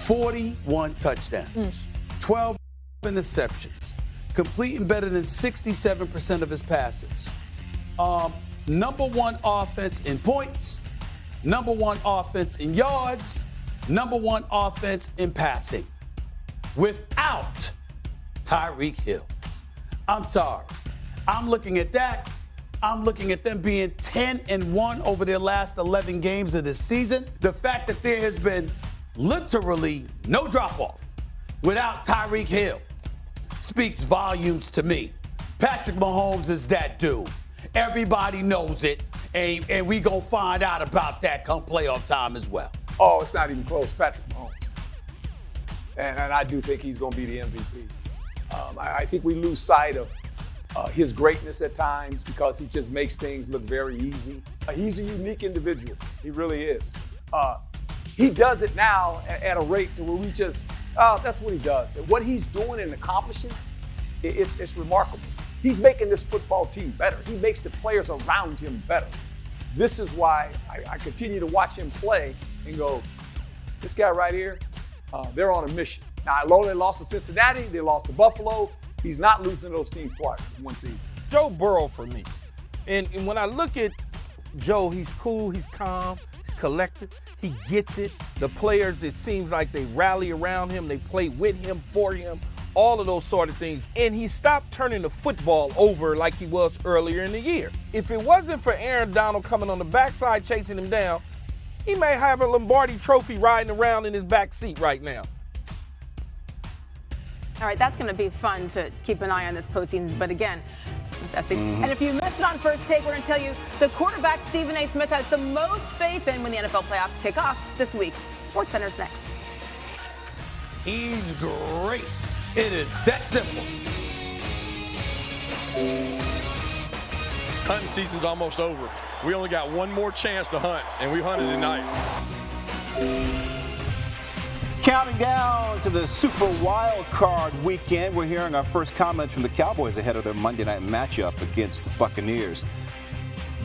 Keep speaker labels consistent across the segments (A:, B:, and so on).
A: 41 touchdowns, 12 interceptions, completing better than 67% of his passes. Number one offense in points, number one offense in yards, number one offense in passing. Without Tyreek Hill. I'm sorry. I'm looking at that. I'm looking at them being 10-1 over their last 11 games of this season. The fact that there has been literally no drop-off without Tyreek Hill speaks volumes to me. Patrick Mahomes is that dude. Everybody knows it, and we gonna find out about that come playoff time as well.
B: Oh, it's not even close. Patrick Mahomes. And I do think he's going to be the MVP. I think we lose sight of his greatness at times because he just makes things look very easy. He's a unique individual. He really is. He does it now at a rate to where we just, that's what he does. And what he's doing and accomplishing, it's remarkable. He's making this football team better. He makes the players around him better. This is why I continue to watch him play and go, this guy right here, they're on a mission. Now, although they lost to Cincinnati, they lost to Buffalo, he's not losing those teams twice in one season.
C: Joe Burrow for me. And when I look at Joe, he's cool, he's calm, he's collected, he gets it. The players, it seems like they rally around him, they play with him, for him, all of those sort of things. And he stopped turning the football over like he was earlier in the year. If it wasn't for Aaron Donald coming on the backside chasing him down, he may have a Lombardi trophy riding around in his back seat right now.
D: All right, that's going to be fun to keep an eye on this postseason. But again, and if you missed it on First Take, we're going to tell you the quarterback Stephen A. Smith has the most faith in when the NFL playoffs kick off this week. SportsCenter's next.
A: He's great. It is that simple.
E: Hunting season's almost over. We only got one more chance to hunt, and we hunted tonight.
F: Counting down to the Super Wild Card weekend, we're hearing our first comments from the Cowboys ahead of their Monday night matchup against the Buccaneers.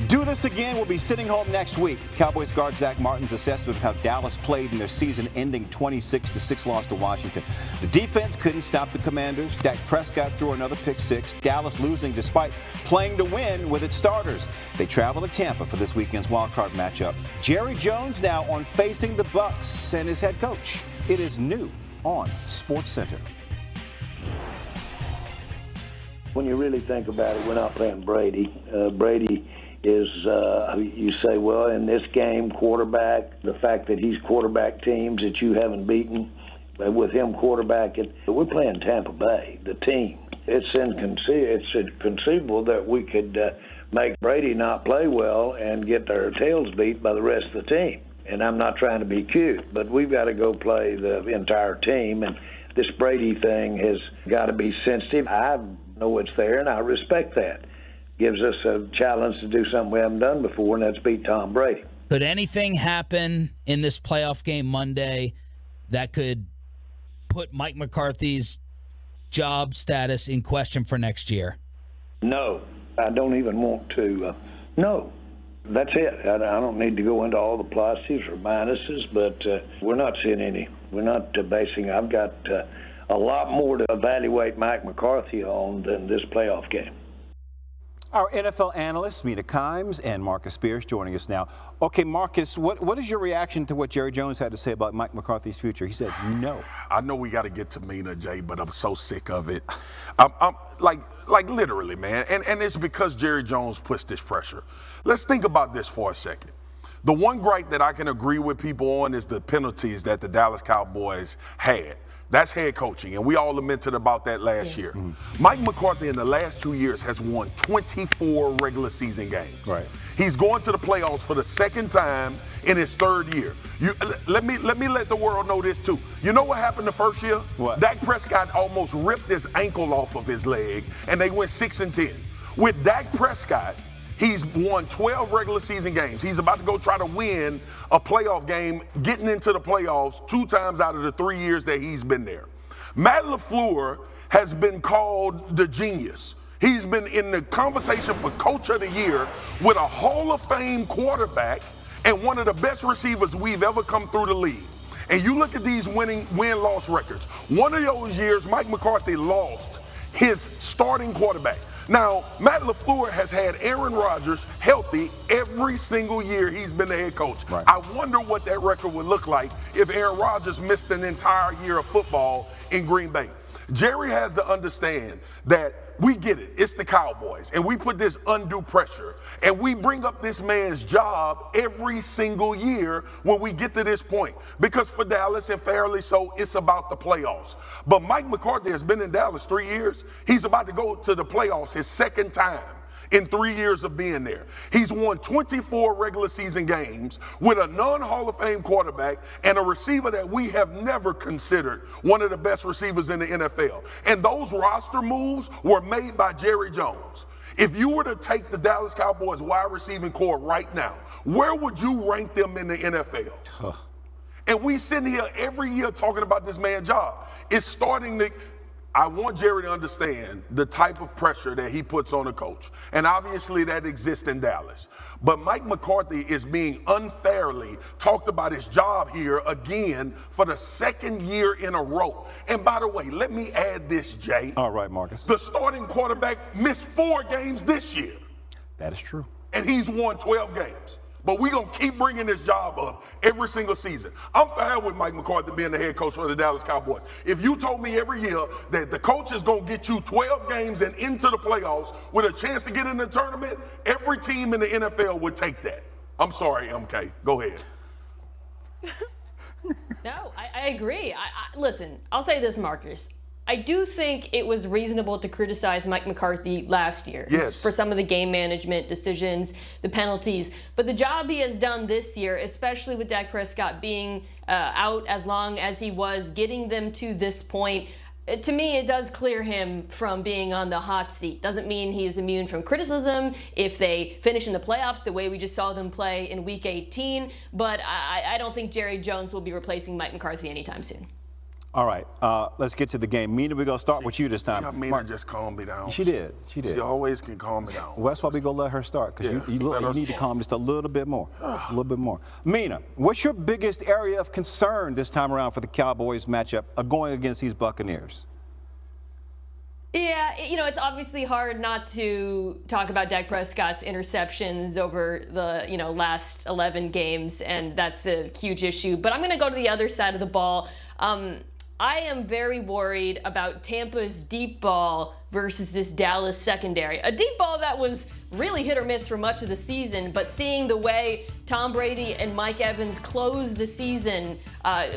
F: Do this again. We'll be sitting home next week. Cowboys guard Zach Martin's assessment of how Dallas played in their season-ending 26-6 loss to Washington. The defense couldn't stop the Commanders. Dak Prescott threw another pick six. Dallas losing despite playing to win with its starters. They travel to Tampa for this weekend's wildcard matchup. Jerry Jones now on Facing the Bucs and his head coach. It is new on SportsCenter.
G: When you really think about it, we're not playing Brady. Brady is, you say, well, in this game, quarterback, the fact that he's quarterback teams that you haven't beaten, with him quarterbacking, we're playing Tampa Bay, the team. It's inconceivable that we could make Brady not play well and get their tails beat by the rest of the team. And I'm not trying to be cute, but we've got to go play the entire team, and this Brady thing has got to be sensitive. I know it's there, and I respect that. Gives us a challenge to do something we haven't done before, and that's beat Tom Brady.
H: Could anything happen in this playoff game Monday that could put Mike McCarthy's job status in question for next year? No.
G: I don't even want to. No. That's it. I don't need to go into all the pluses or minuses, but we're not seeing any. We're not basing. I've got a lot more to evaluate Mike McCarthy on than this playoff game.
F: Our NFL analysts, Mina Kimes and Marcus Spears, joining us now. Okay, Marcus, what is your reaction to what Jerry Jones had to say about Mike McCarthy's future? He said no.
I: I know we got to get to Mina, Jay, but I'm so sick of it. I'm like literally, man. And it's because Jerry Jones puts this pressure. Let's think about this for a second. The one gripe that I can agree with people on is the penalties that the Dallas Cowboys had. That's head coaching, and we all lamented about that last year. Mm-hmm. Mike McCarthy in the last 2 years has won 24 regular season games.
F: Right.
I: He's going to the playoffs for the second time in his third year. Let me let the world know this too. You know what happened the first year?
F: What?
I: Dak Prescott almost ripped his ankle off of his leg, and they went 6-10. With Dak Prescott, he's won 12 regular season games. He's about to go try to win a playoff game, getting into the playoffs 2 times out of the 3 years that he's been there. Matt LaFleur has been called the genius. He's been in the conversation for Coach of the Year with a Hall of Fame quarterback and one of the best receivers we've ever come through the league. And you look at these win-loss records. One of those years, Mike McCarthy lost his starting quarterback. Now, Matt LaFleur has had Aaron Rodgers healthy every single year he's been the head coach.
F: Right.
I: I wonder what that record would look like if Aaron Rodgers missed an entire year of football in Green Bay. Jerry has to understand that we get it. It's the Cowboys. And we put this undue pressure. And we bring up this man's job every single year when we get to this point. Because for Dallas, and fairly so, it's about the playoffs. But Mike McCarthy has been in Dallas 3 years. He's about to go to the playoffs his second time in 3 years of being there. He's won 24 regular season games with a non-Hall of Fame quarterback and a receiver that we have never considered one of the best receivers in the NFL. And those roster moves were made by Jerry Jones. If you were to take the Dallas Cowboys wide receiving core right now, where would you rank them in the NFL? And we sitting here every year talking about this man's job. It's starting to... I want Jerry to understand the type of pressure that he puts on a coach. And obviously that exists in Dallas. But Mike McCarthy is being unfairly talked about his job here again for the second year in a row. And by the way, let me add this, Jay.
F: All right, Marcus.
I: The starting quarterback missed 4 games this year.
F: That is true.
I: And he's won 12 games. But we're going to keep bringing this job up every single season. I'm fine with Mike McCarthy being the head coach for the Dallas Cowboys. If you told me every year that the coach is going to get you 12 games and into the playoffs with a chance to get in the tournament, every team in the NFL would take that. I'm sorry, MK. Go ahead.
J: No, I agree. Listen, I'll say this, Marcus. I do think it was reasonable to criticize Mike McCarthy last year for some of the game management decisions, the penalties. But the job he has done this year, especially with Dak Prescott being out as long as he was, getting them to this point, to me, it does clear him from being on the hot seat. Doesn't mean he's immune from criticism if they finish in the playoffs the way we just saw them play in Week 18. But I don't think Jerry Jones will be replacing Mike McCarthy anytime soon.
F: All right, let's get to the game. Mina, we're going to start with you this time.
I: Mina just calmed me down.
F: She did.
I: She always can calm me down.
F: Well, that's why we're going to let her start, because you look like you need to calm just a little bit more. A little bit more. Mina, what's your biggest area of concern this time around for the Cowboys matchup going against these Buccaneers?
J: Yeah, it's obviously hard not to talk about Dak Prescott's interceptions over the, last 11 games, and that's a huge issue. But I'm going to go to the other side of the ball. I am very worried about Tampa's deep ball versus this Dallas secondary. A deep ball that was really hit or miss for much of the season, but seeing the way Tom Brady and Mike Evans closed the season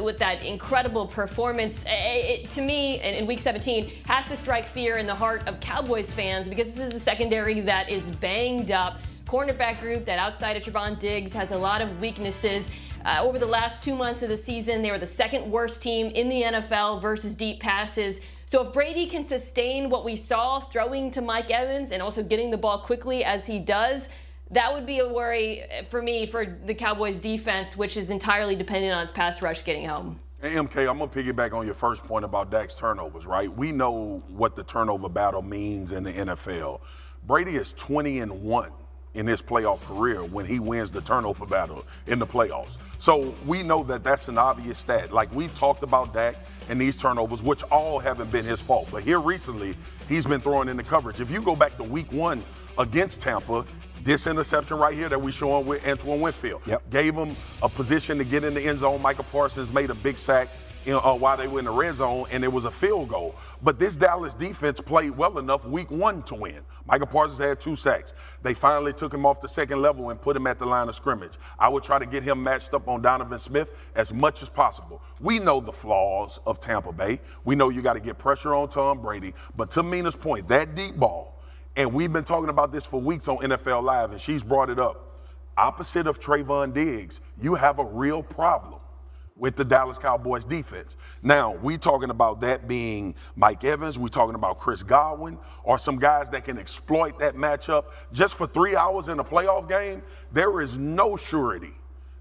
J: with that incredible performance, it, to me, in Week 17, has to strike fear in the heart of Cowboys fans, because this is a secondary that is banged up. Cornerback group that outside of Trevon Diggs has a lot of weaknesses. Over the last 2 months of the season, they were the second worst team in the NFL versus deep passes. So if Brady can sustain what we saw throwing to Mike Evans and also getting the ball quickly as he does, that would be a worry for me for the Cowboys defense, which is entirely dependent on its pass rush getting home.
I: Hey, MK, I'm going to piggyback on your first point about Dak's turnovers, right? We know what the turnover battle means in the NFL. Brady is 20-1. In his playoff career when he wins the turnover battle in the playoffs. So we know that that's an obvious stat. Like, we've talked about Dak and these turnovers, which all haven't been his fault. But here recently, he's been throwing in the coverage. If you go back to Week 1 against Tampa, this interception right here that we showing with Antoine Winfield gave him a position to get in the end zone. Micah Parsons made a big sack while they were in the red zone, and it was a field goal. But this Dallas defense played well enough Week 1 to win. Micah Parsons had 2 sacks. They finally took him off the second level and put him at the line of scrimmage. I would try to get him matched up on Donovan Smith as much as possible. We know the flaws of Tampa Bay. We know you got to get pressure on Tom Brady. But to Mina's point, that deep ball, and we've been talking about this for weeks on NFL Live, and she's brought it up. Opposite of Trevon Diggs, you have a real problem with the Dallas Cowboys defense. Now, we talking about that being Mike Evans, we talking about Chris Godwin, or some guys that can exploit that matchup just for 3 hours in a playoff game. There is no surety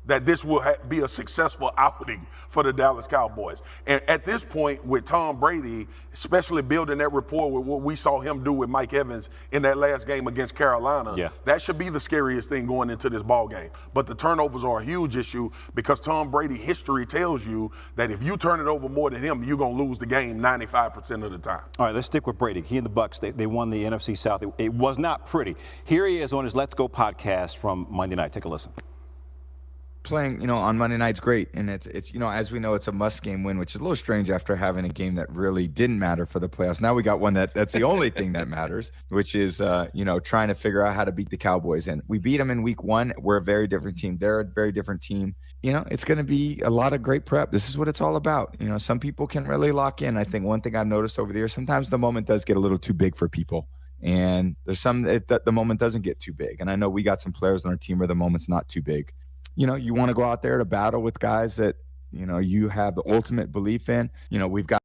I: that this will be a successful outing for the Dallas Cowboys. And at this point, with Tom Brady, especially building that rapport with what we saw him do with Mike Evans in that last game against Carolina, that should be the scariest thing going into this ball game. But the turnovers are a huge issue because Tom Brady history tells you that if you turn it over more than him, you're going to lose the game 95% of the time.
F: All right, let's stick with Brady. He and the Bucs, they won the NFC South. It was not pretty. Here he is on his Let's Go podcast from Monday night. Take a listen.
K: Playing, on Monday night's great, and it's as we know, it's a must-game win, which is a little strange after having a game that really didn't matter for the playoffs. Now we got one that's the only thing that matters, which is trying to figure out how to beat the Cowboys. And we beat them in week 1. We're a very different team. They're a very different team. It's going to be a lot of great prep. This is what it's all about. Some people can really lock in. I think one thing I've noticed over the years, sometimes the moment does get a little too big for people. And there's some that the moment doesn't get too big. And I know we got some players on our team where the moment's not too big. You want to go out there to battle with guys that, you have the ultimate belief in. We've got